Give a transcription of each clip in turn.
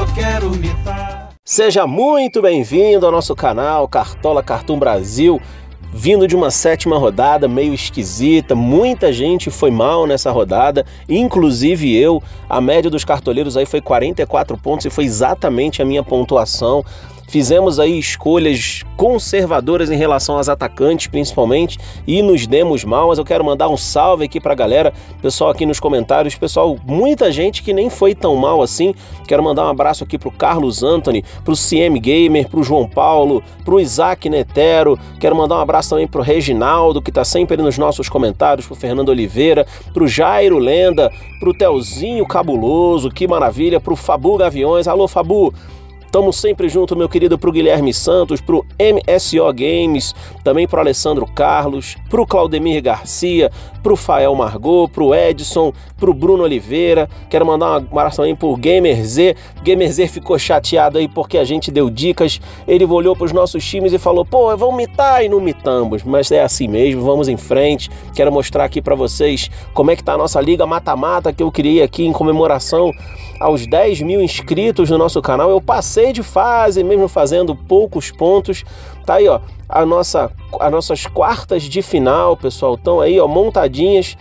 só quero mitar. Seja muito bem-vindo ao nosso canal Cartola Cartoon Brasil. Vindo de uma 7ª rodada meio esquisita, muita gente foi mal nessa rodada, inclusive eu. A média dos cartoleiros aí foi 44 pontos e foi exatamente a minha pontuação. Fizemos aí escolhas conservadoras em relação aos atacantes, principalmente, e nos demos mal, mas eu quero mandar um salve aqui pra galera, pessoal aqui nos comentários, pessoal, muita gente que nem foi tão mal assim. Quero mandar um abraço aqui pro Carlos Anthony, pro CM Gamer, pro João Paulo, pro Isaac Netero, quero mandar um abraço também pro Reginaldo, que tá sempre nos nossos comentários, pro Fernando Oliveira, pro Jairo Lenda, pro Telzinho Cabuloso, que maravilha, pro Fabu Gaviões, alô Fabu! Tamo sempre junto, meu querido, pro Guilherme Santos, pro MSO Games, também pro Alessandro Carlos, pro Claudemir Garcia, pro Fael Margot, pro Edson, pro Bruno Oliveira. Quero mandar um abraço também pro Gamer Z. Gamer Z ficou chateado aí porque a gente deu dicas. Ele olhou pros nossos times e falou, pô, vamos mitar, e não mitamos. Mas é assim mesmo, vamos em frente. Quero mostrar aqui pra vocês como é que tá a nossa Liga Mata-Mata que eu criei aqui em comemoração aos 10 mil inscritos no nosso canal. Eu passei de fase, mesmo fazendo poucos pontos. Tá aí, ó, as nossas quartas de final, pessoal, estão aí, ó, montadinhas,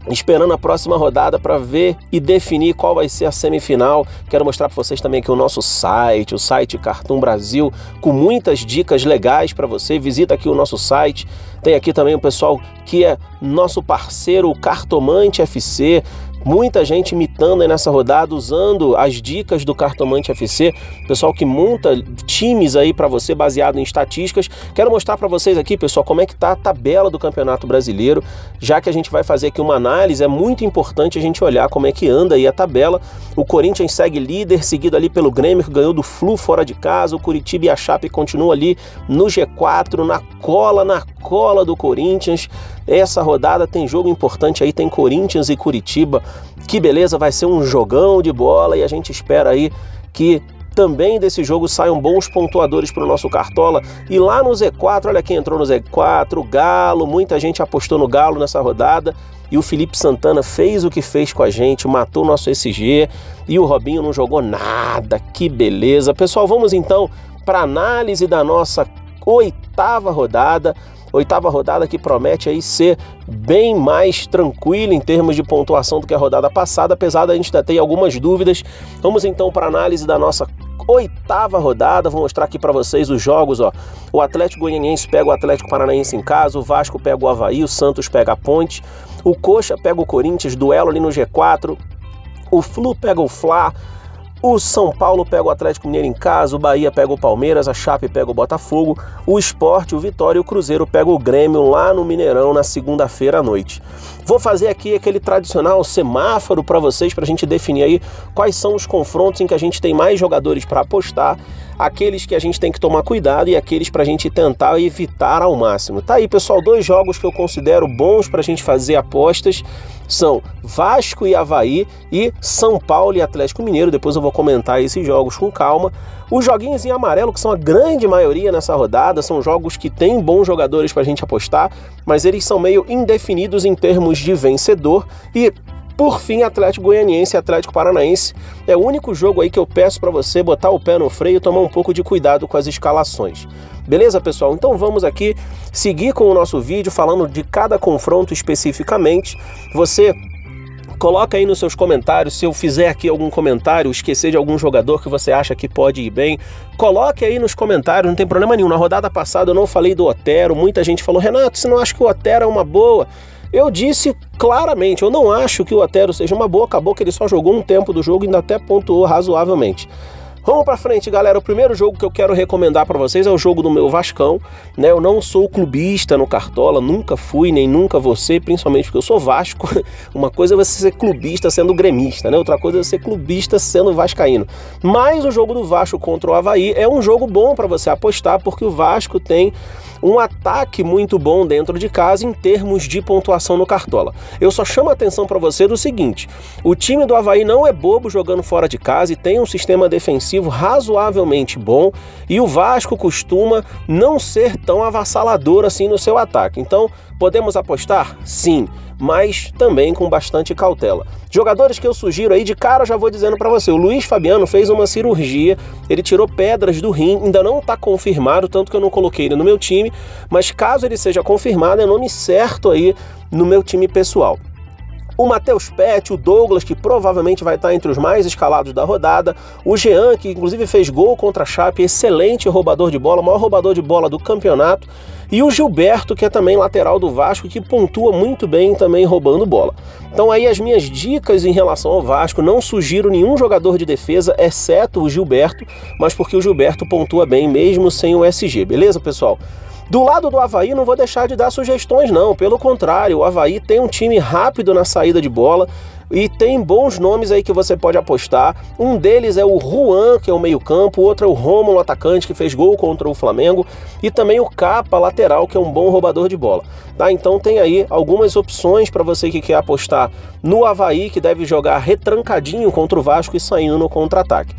esperando a próxima rodada para ver e definir qual vai ser a semifinal. Quero mostrar para vocês também aqui o nosso site, o site Cartoon Brasil, com muitas dicas legais para você. Visita aqui o nosso site. Tem aqui também o pessoal que é nosso parceiro, o Cartomante FC. Muita gente imitando aí nessa rodada, usando as dicas do Cartomante FC, pessoal que monta times aí para você baseado em estatísticas. Quero mostrar para vocês aqui, pessoal, como é que tá a tabela do Campeonato Brasileiro, já que a gente vai fazer aqui uma análise. É muito importante a gente olhar como é que anda aí a tabela. O Corinthians segue líder, seguido ali pelo Grêmio, que ganhou do Flu fora de casa. O Curitiba e a Chape continuam ali no G4, na cola do Corinthians. Essa rodada tem jogo importante aí, tem Corinthians e Curitiba. Que beleza, vai ser um jogão de bola e a gente espera aí que também desse jogo saiam bons pontuadores para o nosso Cartola. E lá no Z4, olha quem entrou no Z4, o Galo. Muita gente apostou no Galo nessa rodada e o Felipe Santana fez o que fez com a gente, matou o nosso SG e o Robinho não jogou nada. Que beleza. Pessoal, vamos então para a análise da nossa 8ª rodada. 8ª rodada que promete aí ser bem mais tranquila em termos de pontuação do que a rodada passada, apesar da gente ainda ter algumas dúvidas. Vamos então para a análise da nossa 8ª rodada. Vou mostrar aqui para vocês os jogos, ó. O Atlético Goianiense pega o Atlético Paranaense em casa, o Vasco pega o Avaí, o Santos pega a Ponte, o Coxa pega o Corinthians, duelo ali no G4, o Flu pega o Fla, o São Paulo pega o Atlético Mineiro em casa, o Bahia pega o Palmeiras, a Chape pega o Botafogo, o Sport, o Vitória e o Cruzeiro pega o Grêmio lá no Mineirão na segunda-feira à noite. Vou fazer aqui aquele tradicional semáforo para vocês, para a gente definir aí quais são os confrontos em que a gente tem mais jogadores para apostar, aqueles que a gente tem que tomar cuidado e aqueles para a gente tentar evitar ao máximo. Tá aí, pessoal, 2 jogos que eu considero bons para a gente fazer apostas são Vasco e Avaí e São Paulo e Atlético Mineiro. Depois eu vou comentar esses jogos com calma. Os joguinhos em amarelo, que são a grande maioria nessa rodada, são jogos que têm bons jogadores para a gente apostar, mas eles são meio indefinidos em termos de vencedor. E por fim, Atlético Goianiense e Atlético Paranaense é o único jogo aí que eu peço para você botar o pé no freio e tomar um pouco de cuidado com as escalações. Beleza, pessoal? Então vamos aqui seguir com o nosso vídeo falando de cada confronto especificamente. Você coloca aí nos seus comentários, se eu fizer aqui algum comentário, esquecer de algum jogador que você acha que pode ir bem, coloque aí nos comentários, não tem problema nenhum. Na rodada passada eu não falei do Otero, muita gente falou, Renato, você não acha que o Otero é uma boa? Eu disse claramente, eu não acho que o Otero seja uma boa, acabou que ele só jogou um tempo do jogo e ainda até pontuou razoavelmente. Vamos pra frente, galera. O primeiro jogo que eu quero recomendar pra vocês é o jogo do meu Vascão, né? Eu não sou clubista no Cartola, nunca fui, nem nunca vou ser, principalmente porque eu sou Vasco. Uma coisa é você ser clubista sendo gremista, né? Outra coisa é você ser clubista sendo vascaíno. Mas o jogo do Vasco contra o Avaí é um jogo bom pra você apostar, porque o Vasco tem um ataque muito bom dentro de casa em termos de pontuação no Cartola. Eu só chamo a atenção para você do seguinte: o time do Avaí não é bobo jogando fora de casa e tem um sistema defensivo razoavelmente bom, e o Vasco costuma não ser tão avassalador assim no seu ataque. Então, podemos apostar? Sim, mas também com bastante cautela. Jogadores que eu sugiro aí, de cara eu já vou dizendo para você: o Luiz Fabiano fez uma cirurgia, ele tirou pedras do rim, ainda não está confirmado, tanto que eu não coloquei ele no meu time, mas caso ele seja confirmado, é nome certo aí no meu time pessoal. O Matheus Pet, o Douglas, que provavelmente vai estar entre os mais escalados da rodada, o Jean, que inclusive fez gol contra a Chape, excelente roubador de bola, maior roubador de bola do campeonato, e o Gilberto, que é também lateral do Vasco, que pontua muito bem também roubando bola. Então aí as minhas dicas em relação ao Vasco: não sugiro nenhum jogador de defesa, exceto o Gilberto, mas porque o Gilberto pontua bem mesmo sem o SG, beleza, pessoal? Do lado do Avaí, não vou deixar de dar sugestões não, pelo contrário, o Avaí tem um time rápido na saída de bola e tem bons nomes aí que você pode apostar. Um deles é o Juan, que é o meio-campo, o outro é o Rômulo, atacante, que fez gol contra o Flamengo, e também o Capa, lateral, que é um bom roubador de bola. Tá? Então tem aí algumas opções para você que quer apostar no Avaí, que deve jogar retrancadinho contra o Vasco e saindo no contra-ataque.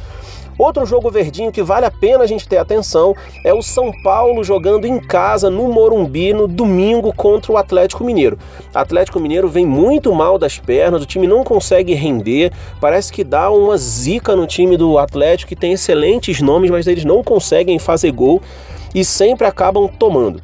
Outro jogo verdinho que vale a pena a gente ter atenção é o São Paulo jogando em casa no Morumbi no domingo contra o Atlético Mineiro. O Atlético Mineiro vem muito mal das pernas, o time não consegue render, parece que dá uma zica no time do Atlético, que tem excelentes nomes, mas eles não conseguem fazer gol e sempre acabam tomando.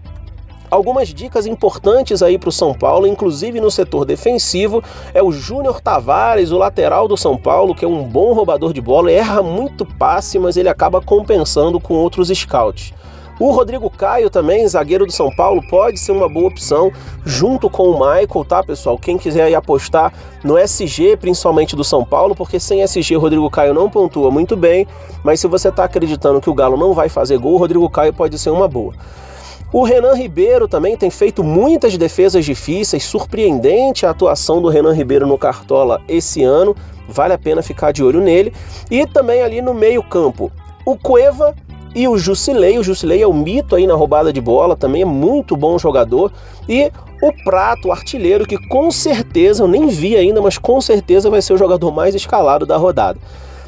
Algumas dicas importantes aí para o São Paulo, inclusive no setor defensivo, é o Júnior Tavares, o lateral do São Paulo, que é um bom roubador de bola, erra muito passe, mas ele acaba compensando com outros scouts. O Rodrigo Caio também, zagueiro do São Paulo, pode ser uma boa opção, junto com o Michael, tá, pessoal? Quem quiser aí apostar no SG, principalmente do São Paulo, porque sem SG o Rodrigo Caio não pontua muito bem, mas se você está acreditando que o Galo não vai fazer gol, o Rodrigo Caio pode ser uma boa. O Renan Ribeiro também tem feito muitas defesas difíceis, surpreendente a atuação do Renan Ribeiro no Cartola esse ano, vale a pena ficar de olho nele. E também ali no meio campo, o Cueva e o Jusilei é o mito aí na roubada de bola, também é muito bom jogador. E o Prato, o artilheiro, que com certeza, eu nem vi ainda, mas com certeza vai ser o jogador mais escalado da rodada.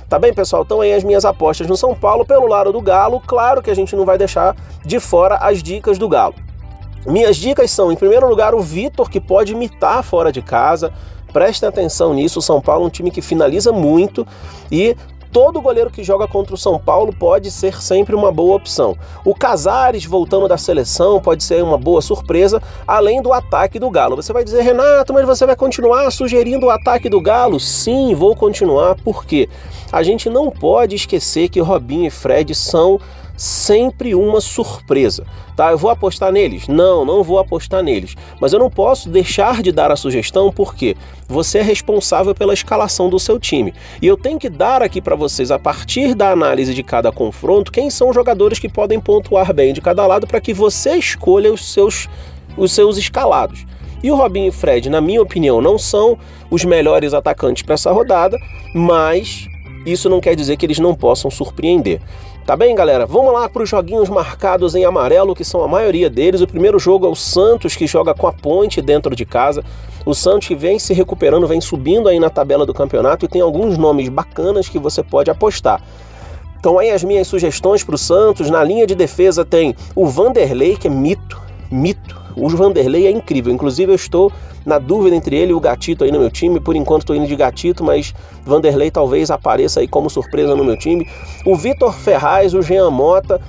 Tá bem, pessoal? Então aí as minhas apostas no São Paulo. Pelo lado do Galo, claro que a gente não vai deixar de fora as dicas do Galo. Minhas dicas são, em primeiro lugar, o Vitor, que pode imitar fora de casa. Prestem atenção nisso, o São Paulo é um time que finaliza muito e todo goleiro que joga contra o São Paulo pode ser sempre uma boa opção. O Casares, voltando da seleção, pode ser uma boa surpresa, além do ataque do Galo. Você vai dizer: Renato, mas você vai continuar sugerindo o ataque do Galo? Sim, vou continuar, porque a gente não pode esquecer que Robinho e Fred são sempre uma surpresa, tá? Eu vou apostar neles? Não vou apostar neles, mas eu não posso deixar de dar a sugestão, porque você é responsável pela escalação do seu time, e eu tenho que dar aqui para vocês, a partir da análise de cada confronto, quem são os jogadores que podem pontuar bem de cada lado, para que você escolha os seus escalados. E o Robinho e Fred, na minha opinião, não são os melhores atacantes para essa rodada, mas isso não quer dizer que eles não possam surpreender. Tá bem, galera? Vamos lá para os joguinhos marcados em amarelo, que são a maioria deles. O primeiro jogo é o Santos, que joga com a Ponte dentro de casa. O Santos que vem se recuperando, vem subindo aí na tabela do campeonato e tem alguns nomes bacanas que você pode apostar. Então aí as minhas sugestões para o Santos. Na linha de defesa tem o Vanderlei, que é mito. O Vanderlei é incrível, inclusive eu estou na dúvida entre ele e o Gatito aí no meu time. Por enquanto estou indo de Gatito, mas Vanderlei talvez apareça aí como surpresa no meu time. O Vitor Ferraz, o Jean Mota,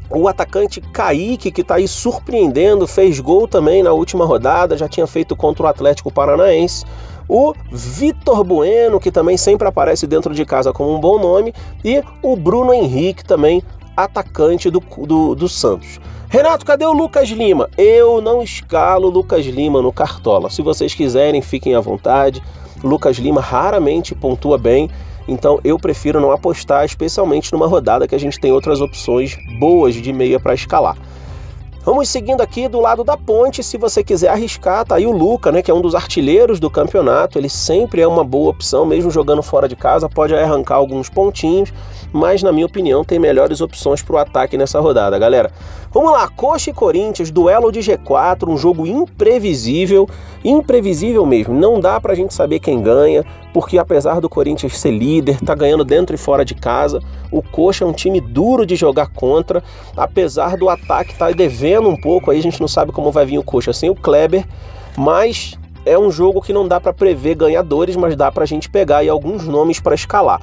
o atacante Kaique, que está aí surpreendendo, fez gol também na última rodada, já tinha feito contra o Atlético Paranaense. O Vitor Bueno, que também sempre aparece dentro de casa como um bom nome, e o Bruno Henrique também, atacante do Santos. Renato, cadê o Lucas Lima? Eu não escalo o Lucas Lima no Cartola. Se vocês quiserem, fiquem à vontade. O Lucas Lima raramente pontua bem, então eu prefiro não apostar, especialmente numa rodada que a gente tem outras opções boas de meia para escalar. Vamos seguindo aqui do lado da Ponte. Se você quiser arriscar, tá aí o Luca, né, que é um dos artilheiros do campeonato. Ele sempre é uma boa opção, mesmo jogando fora de casa, pode arrancar alguns pontinhos, mas na minha opinião tem melhores opções para o ataque nessa rodada, galera. Vamos lá, Coxa e Corinthians, duelo de G4, um jogo imprevisível mesmo, não dá pra gente saber quem ganha, porque apesar do Corinthians ser líder, tá ganhando dentro e fora de casa, o Coxa é um time duro de jogar contra, apesar do ataque estar devendo um pouco, aí a gente não sabe como vai vir o Coxa sem o Kleber, mas é um jogo que não dá pra prever ganhadores, mas dá pra gente pegar aí alguns nomes pra escalar.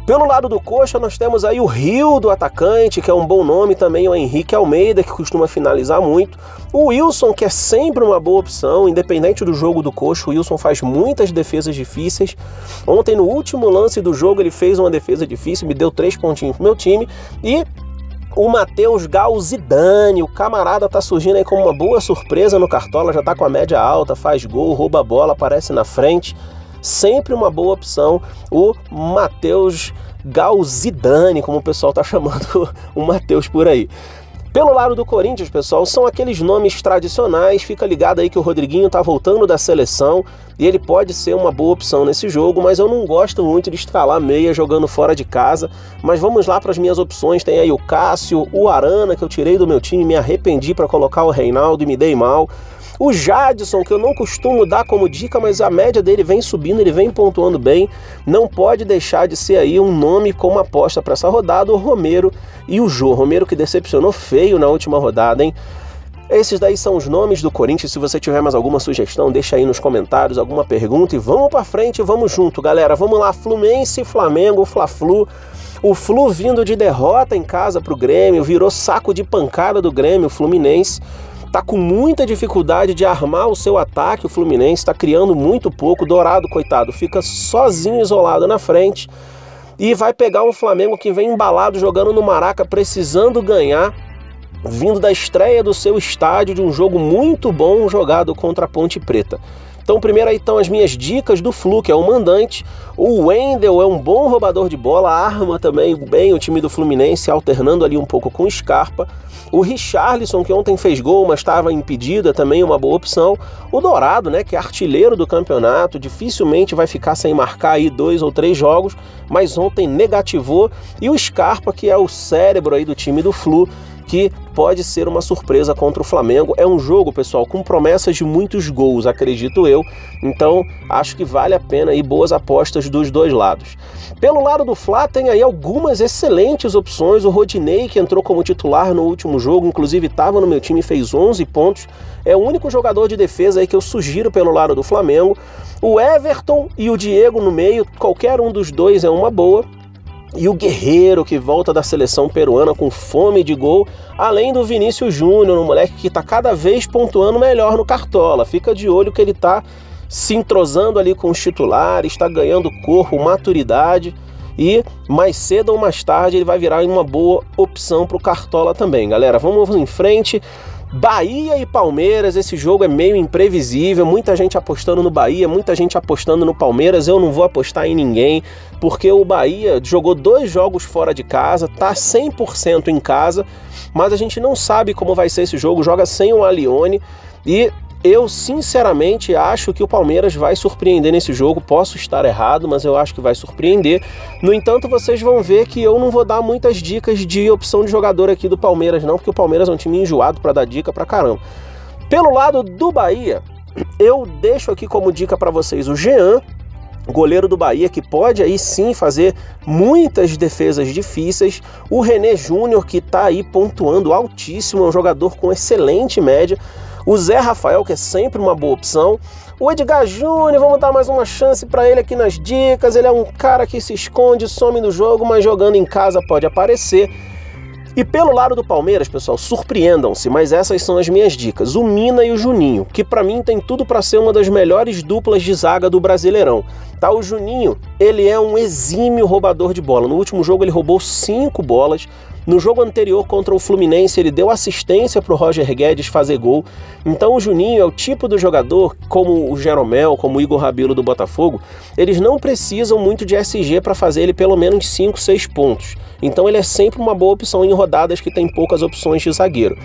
Pelo lado do Coxa, nós temos aí o Rio do atacante, que é um bom nome também, o Henrique Almeida, que costuma finalizar muito. O Wilson, que é sempre uma boa opção, independente do jogo do Coxa, o Wilson faz muitas defesas difíceis. Ontem, no último lance do jogo, ele fez uma defesa difícil, me deu 3 pontinhos pro meu time. E o Matheus Galzidane, o camarada tá surgindo aí como uma boa surpresa no Cartola, já tá com a média alta, faz gol, rouba a bola, aparece na frente. Sempre uma boa opção, o Matheus Galzidane, como o pessoal tá chamando o Matheus por aí. Pelo lado do Corinthians, pessoal, são aqueles nomes tradicionais, fica ligado aí que o Rodriguinho tá voltando da seleção e ele pode ser uma boa opção nesse jogo, mas eu não gosto muito de escalar meia jogando fora de casa, mas vamos lá para as minhas opções, tem aí o Cássio, o Arana, que eu tirei do meu time, me arrependi para colocar o Reinaldo e me dei mal. O Jadson, que eu não costumo dar como dica, mas a média dele vem subindo, ele vem pontuando bem. Não pode deixar de ser aí um nome como aposta para essa rodada, o Romero e o Jô. Romero que decepcionou feio na última rodada, hein? Esses daí são os nomes do Corinthians. Se você tiver mais alguma sugestão, deixa aí nos comentários, alguma pergunta. E vamos para frente, vamos junto, galera. Vamos lá, Fluminense e Flamengo, Fla-Flu. O Flu vindo de derrota em casa para o Grêmio, virou saco de pancada do Grêmio, o Fluminense. Tá com muita dificuldade de armar o seu ataque, o Fluminense tá criando muito pouco. Dourado, coitado, fica sozinho, isolado na frente e vai pegar um Flamengo que vem embalado, jogando no Maraca, precisando ganhar, vindo da estreia do seu estádio, de um jogo muito bom jogado contra a Ponte Preta. Então primeiro aí estão as minhas dicas do Flu, que é o mandante. O Wendel é um bom roubador de bola, arma também bem o time do Fluminense, alternando ali um pouco com o Scarpa. O Richarlison, que ontem fez gol, mas estava impedido, é também uma boa opção. O Dourado, né, que é artilheiro do campeonato, dificilmente vai ficar sem marcar aí 2 ou 3 jogos, mas ontem negativou. E o Scarpa, que é o cérebro aí do time do Flu, que pode ser uma surpresa contra o Flamengo. É um jogo, pessoal, com promessas de muitos gols, acredito eu. Então, acho que vale a pena aí boas apostas dos dois lados. Pelo lado do Fla, tem aí algumas excelentes opções. O Rodinei, que entrou como titular no último jogo, inclusive estava no meu time e fez 11 pontos. É o único jogador de defesa aí que eu sugiro pelo lado do Flamengo. O Everton e o Diego no meio, qualquer um dos dois é uma boa. E o Guerreiro, que volta da seleção peruana com fome de gol, além do Vinícius Júnior, um moleque que está cada vez pontuando melhor no Cartola. Fica de olho que ele está se entrosando ali com os titulares, está ganhando corpo, maturidade, e mais cedo ou mais tarde ele vai virar uma boa opção para o Cartola também, galera. Vamos em frente. Bahia e Palmeiras, esse jogo é meio imprevisível, muita gente apostando no Bahia, muita gente apostando no Palmeiras. Eu não vou apostar em ninguém, porque o Bahia jogou 2 jogos fora de casa, tá 100% em casa, mas a gente não sabe como vai ser esse jogo, joga sem o Alione, e eu sinceramente acho que o Palmeiras vai surpreender nesse jogo. Posso estar errado, mas eu acho que vai surpreender. No entanto, vocês vão ver que eu não vou dar muitas dicas de opção de jogador aqui do Palmeiras não, porque o Palmeiras é um time enjoado para dar dica pra caramba. Pelo lado do Bahia, eu deixo aqui como dica para vocês o Jean, goleiro do Bahia, que pode aí sim fazer muitas defesas difíceis. O René Júnior, que tá aí pontuando altíssimo, é um jogador com excelente média. O Zé Rafael, que é sempre uma boa opção. O Edgar Júnior, vamos dar mais uma chance para ele aqui nas dicas. Ele é um cara que se esconde, some no jogo, mas jogando em casa pode aparecer. E pelo lado do Palmeiras, pessoal, surpreendam-se, mas essas são as minhas dicas. O Mina e o Juninho, que para mim tem tudo para ser uma das melhores duplas de zaga do Brasileirão. Tá, o Juninho, ele é um exímio roubador de bola. No último jogo ele roubou 5 bolas. No jogo anterior contra o Fluminense, ele deu assistência para o Roger Guedes fazer gol. Então o Juninho é o tipo do jogador, como o Jeromel, como o Igor Rabelo do Botafogo, eles não precisam muito de SG para fazer ele pelo menos 5, 6 pontos. Então ele é sempre uma boa opção em rodadas que tem poucas opções de zagueiro.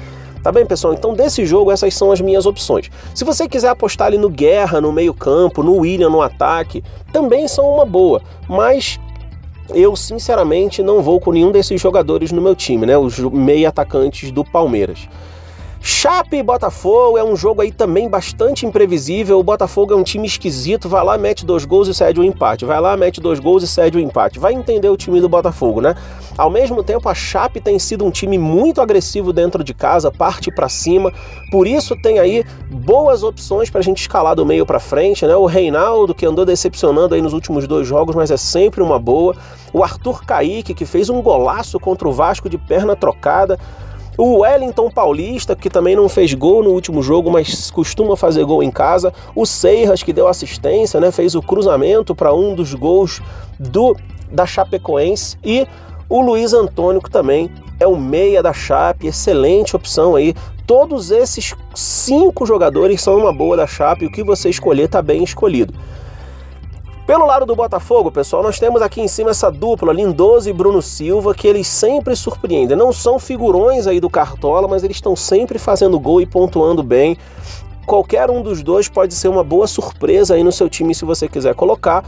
Tá bem, pessoal? Então desse jogo essas são as minhas opções. Se você quiser apostar ali no Guerra, no meio campo, no William, no ataque, também são uma boa. Mas eu sinceramente não vou com nenhum desses jogadores no meu time, né? Os meia atacantes do Palmeiras. Chape e Botafogo é um jogo aí também bastante imprevisível. O Botafogo é um time esquisito, vai lá, mete 2 gols e cede o empate, vai lá, mete 2 gols e cede o empate. Vai entender o time do Botafogo, né? Ao mesmo tempo, a Chape tem sido um time muito agressivo dentro de casa, parte para cima, por isso tem aí boas opções para a gente escalar do meio para frente, né? O Reinaldo, que andou decepcionando aí nos últimos 2 jogos, mas é sempre uma boa. O Arthur Kaique, que fez um golaço contra o Vasco de perna trocada. O Wellington Paulista, que também não fez gol no último jogo, mas costuma fazer gol em casa. O Seiras, que deu assistência, né, fez o cruzamento para um dos gols da Chapecoense. E o Luiz Antônio, que também é o meia da Chape, excelente opção aí. Todos esses 5 jogadores são uma boa da Chape, o que você escolher está bem escolhido. Pelo lado do Botafogo, pessoal, nós temos aqui em cima essa dupla, Lindoso e Bruno Silva, que eles sempre surpreendem. Não são figurões aí do Cartola, mas eles estão sempre fazendo gol e pontuando bem. Qualquer um dos dois pode ser uma boa surpresa aí no seu time se você quiser colocar.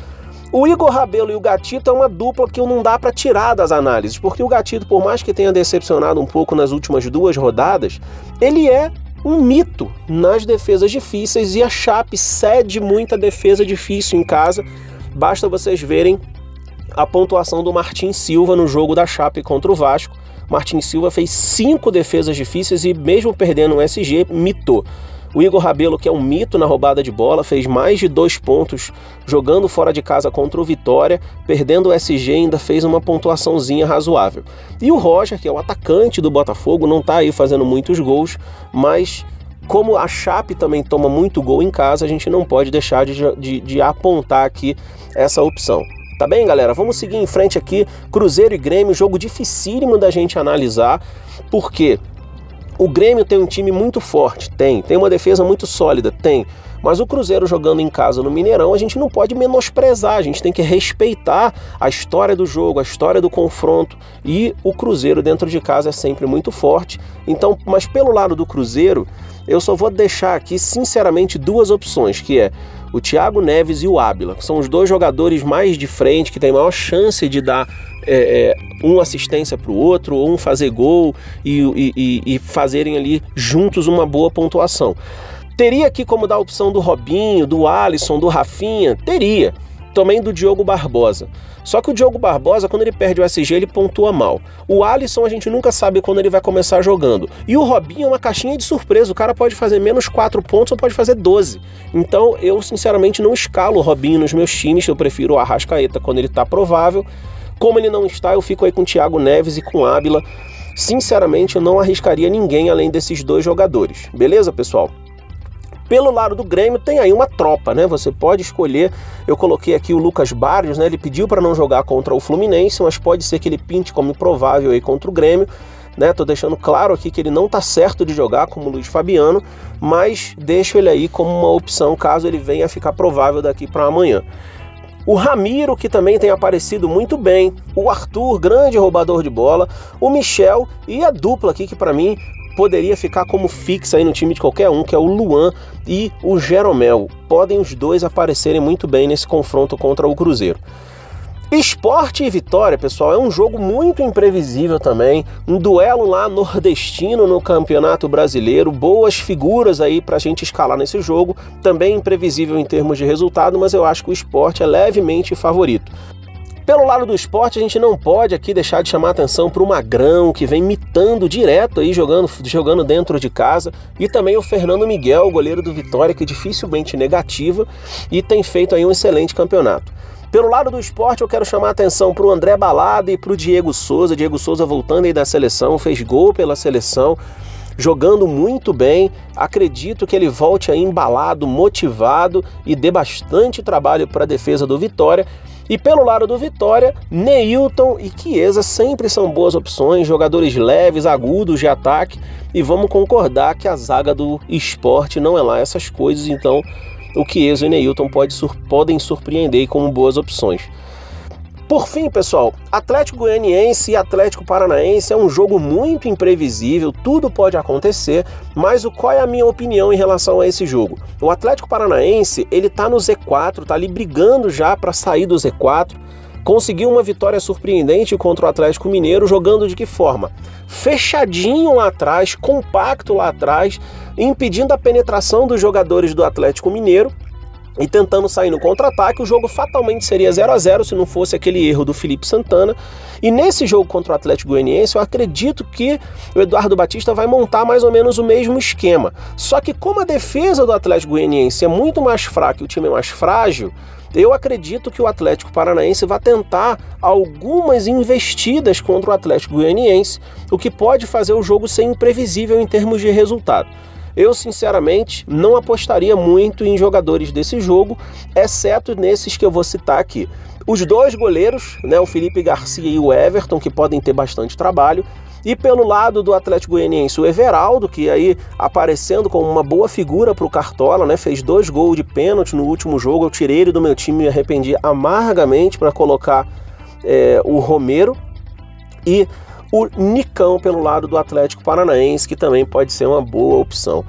O Igor Rabelo e o Gatito é uma dupla que não dá para tirar das análises, porque o Gatito, por mais que tenha decepcionado um pouco nas últimas 2 rodadas, ele é um mito nas defesas difíceis e a Chape cede muita defesa difícil em casa. Basta vocês verem a pontuação do Martin Silva no jogo da Chape contra o Vasco. Martin Silva fez 5 defesas difíceis e mesmo perdendo um SG, mitou. O Igor Rabelo, que é um mito na roubada de bola, fez mais de 2 pontos jogando fora de casa contra o Vitória, perdendo o SG, ainda fez uma pontuaçãozinha razoável. E o Roger, que é o atacante do Botafogo, não está aí fazendo muitos gols, mas como a Chape também toma muito gol em casa, a gente não pode deixar de apontar aqui essa opção. Tá bem, galera? Vamos seguir em frente aqui. Cruzeiro e Grêmio, jogo dificílimo da gente analisar, porque o Grêmio tem um time muito forte, tem uma defesa muito sólida, mas o Cruzeiro jogando em casa no Mineirão, a gente não pode menosprezar, a gente tem que respeitar a história do jogo, a história do confronto, e o Cruzeiro dentro de casa é sempre muito forte. Então, mas pelo lado do Cruzeiro, eu só vou deixar aqui sinceramente 2 opções, que é o Thiago Neves e o Ábila, que são os 2 jogadores mais de frente, que tem maior chance de dar uma assistência para o outro, ou um fazer gol e fazerem ali juntos uma boa pontuação. Teria aqui como dar a opção do Robinho, do Alisson, do Rafinha? Teria. Também do Diogo Barbosa. Só que o Diogo Barbosa, quando ele perde o SG, ele pontua mal. O Alisson a gente nunca sabe quando ele vai começar jogando. E o Robinho é uma caixinha de surpresa. O cara pode fazer menos 4 pontos ou pode fazer 12. Então eu sinceramente não escalo o Robinho nos meus times. Eu prefiro o Arrascaeta quando ele está provável. Como ele não está, eu fico aí com o Thiago Neves e com o Ábila. Sinceramente, eu não arriscaria ninguém além desses 2 jogadores. Beleza, pessoal? Pelo lado do Grêmio tem aí uma tropa, né? Você pode escolher. Eu coloquei aqui o Lucas Barrios, né? Ele pediu para não jogar contra o Fluminense, mas pode ser que ele pinte como provável aí contra o Grêmio, né? Tô deixando claro aqui que ele não tá certo de jogar como o Luiz Fabiano, mas deixo ele aí como uma opção caso ele venha a ficar provável daqui para amanhã. O Ramiro, que também tem aparecido muito bem, o Arthur, grande roubador de bola, o Michel e a dupla aqui que para mim poderia ficar como fixa aí no time de qualquer um, que é o Luan e o Jeromel. Podem os 2 aparecerem muito bem nesse confronto contra o Cruzeiro. Sport e Vitória, pessoal, é um jogo muito imprevisível também, um duelo lá nordestino no Campeonato Brasileiro, boas figuras aí pra gente escalar nesse jogo, também imprevisível em termos de resultado, mas eu acho que o Sport é levemente favorito. Pelo lado do Sport, a gente não pode aqui deixar de chamar atenção para o Magrão, que vem mitando direto aí, jogando dentro de casa, e também o Fernando Miguel, goleiro do Vitória, que dificilmente negativa e tem feito aí um excelente campeonato. Pelo lado do Sport, eu quero chamar a atenção para o André Balada e para o Diego Souza. Diego Souza voltando aí da seleção, fez gol pela seleção, jogando muito bem. Acredito que ele volte aí embalado, motivado e dê bastante trabalho para a defesa do Vitória. E pelo lado do Vitória, Neilton e Chiesa sempre são boas opções, jogadores leves, agudos de ataque, e vamos concordar que a zaga do Sport não é lá essas coisas, então o Chiesa e Neilton podem surpreender como boas opções. Por fim, pessoal, Atlético Goianiense e Atlético Paranaense é um jogo muito imprevisível, tudo pode acontecer, mas qual é a minha opinião em relação a esse jogo? O Atlético Paranaense, ele tá no Z4, tá ali brigando já para sair do Z4, conseguiu uma vitória surpreendente contra o Atlético Mineiro, jogando de que forma? Fechadinho lá atrás, compacto lá atrás, impedindo a penetração dos jogadores do Atlético Mineiro e tentando sair no contra-ataque. O jogo fatalmente seria 0 a 0 se não fosse aquele erro do Felipe Santana. E nesse jogo contra o Atlético Goianiense, eu acredito que o Eduardo Batista vai montar mais ou menos o mesmo esquema. Só que como a defesa do Atlético Goianiense é muito mais fraca e o time é mais frágil, eu acredito que o Atlético Paranaense vai tentar algumas investidas contra o Atlético Goianiense, o que pode fazer o jogo ser imprevisível em termos de resultado. Eu, sinceramente, não apostaria muito em jogadores desse jogo, exceto nesses que eu vou citar aqui. Os dois goleiros, né, o Felipe Garcia e o Everton, que podem ter bastante trabalho. E pelo lado do Atlético Goianiense, o Everaldo, que aí aparecendo como uma boa figura para o Cartola, né, fez 2 gols de pênalti no último jogo. Eu tirei ele do meu time e me arrependi amargamente para colocar o Romero. E o Nicão pelo lado do Atlético Paranaense, que também pode ser uma boa opção.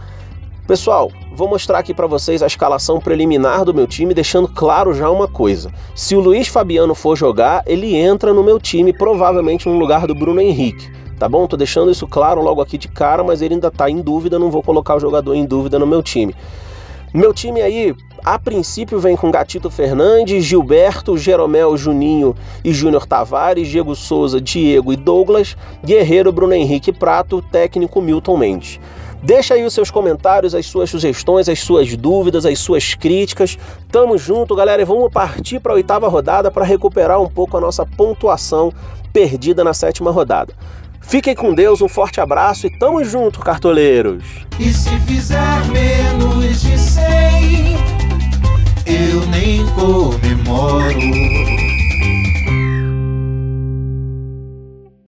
Pessoal, vou mostrar aqui para vocês a escalação preliminar do meu time, deixando claro já uma coisa. Se o Luiz Fabiano for jogar, ele entra no meu time, provavelmente no lugar do Bruno Henrique. Tá bom? Tô deixando isso claro logo aqui de cara, mas ele ainda tá em dúvida, não vou colocar o jogador em dúvida no meu time. Meu time aí, a princípio, vem com Gatito Fernandes, Gilberto, Jeromel, Juninho e Júnior Tavares, Diego Souza, Diego e Douglas, Guerreiro, Bruno Henrique Prato, técnico Milton Mendes. Deixa aí os seus comentários, as suas sugestões, as suas dúvidas, as suas críticas. Tamo junto, galera, e vamos partir para a 8ª rodada para recuperar um pouco a nossa pontuação perdida na 7ª rodada. Fiquem com Deus, um forte abraço e tamo junto, cartoleiros! E se fizer menos de 100, eu nem comemoro.